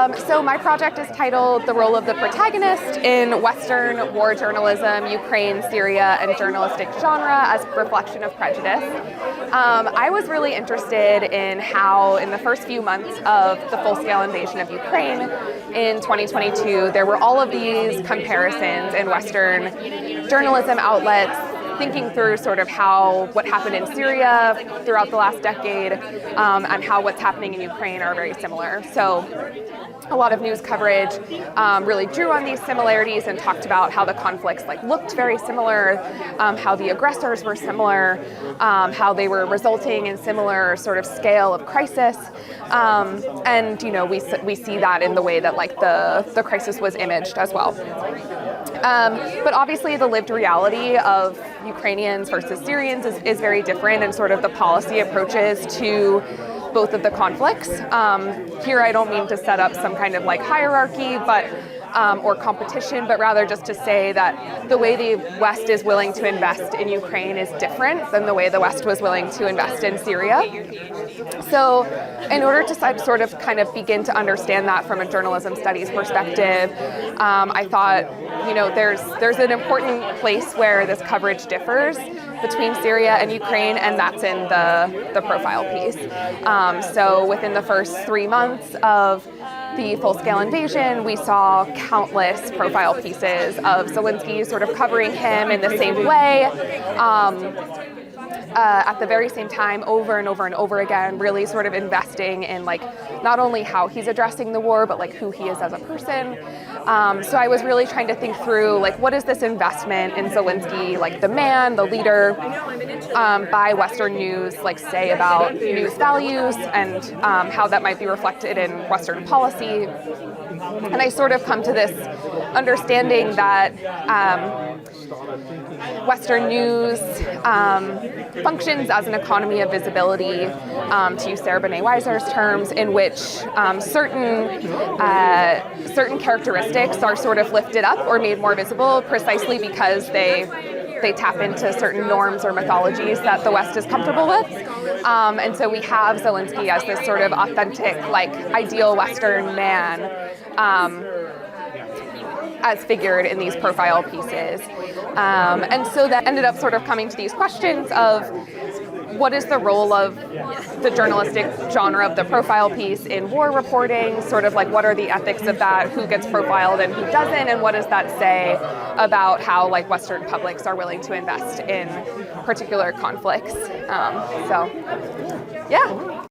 So my project is titled The Role of the Protagonist in Western War Journalism, Ukraine, Syria, and Journalistic Genre as Reflection of Prejudice. I was really interested in how, in the first few months of the full-scale invasion of Ukraine in 2022, there were all of these comparisons in Western journalism outlets thinking through sort of what happened in Syria throughout the last decade and how what's happening in Ukraine are very similar. So a lot of news coverage really drew on these similarities and talked about how the conflicts looked very similar, how the aggressors were similar, how they were resulting in similar sort of scale of crisis. And we see that in the way that the crisis was imaged as well. But obviously the lived reality of Ukrainians versus Syrians is very different, and sort of the policy approaches to both of the conflicts. Here I don't mean to set up some kind of hierarchy, but or competition, but rather just to say that the way the West is willing to invest in Ukraine is different than the way the West was willing to invest in Syria. So in order to sort of kind of begin to understand that from a journalism studies perspective, I thought, there's an important place where this coverage differs between Syria and Ukraine, and that's in the profile piece. So within the first 3 months of the full-scale invasion, we saw countless profile pieces of Zelensky sort of covering him in the same way, at the very same time, over and over and over again, really sort of investing in not only how he's addressing the war, but who he is as a person. So I was really trying to think through what is this investment in Zelensky, the man, the leader, by Western news, say about news values and how that might be reflected in Western policy. And I sort of come to this understanding that Western news functions as an economy of visibility, to use Sarah Banet-Weiser's terms, in which certain characteristics are sort of lifted up or made more visible precisely because they tap into certain norms or mythologies that the West is comfortable with. And so we have Zelensky as this sort of authentic, ideal Western man, as figured in these profile pieces. And so that ended up sort of coming to these questions of what is the role of the journalistic genre of the profile piece in war reporting, sort of what are the ethics of that, who gets profiled and who doesn't, and what does that say about how Western publics are willing to invest in particular conflicts. So, yeah.